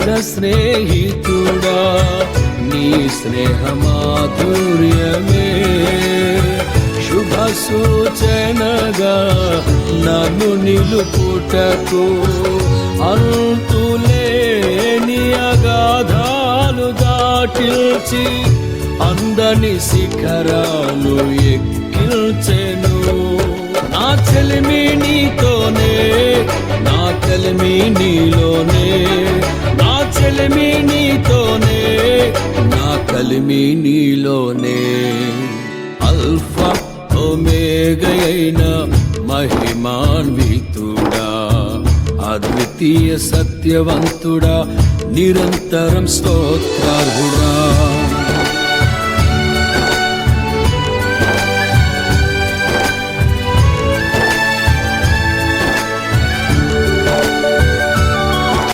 నిజ స్నేహితుడా నీ స్నేహమాధుర్యమే శుభ సూచనగా నన్ను నిలుపుటకు అంతులేని అగాధాలు దాటిల్చి అందని శిఖరాలు ఎక్కిల్చెను నా చెలిమి నీతోనే నా కలిమి నీలోనే నా చెలిమి నీతోనే నా కలిమి నీలోనే అల్ఫా ఒమేగయైన మహిమాన్వితుడా అద్వితీయ సత్యవంతుడా నిరంతరం స్తోత్రార్హుడా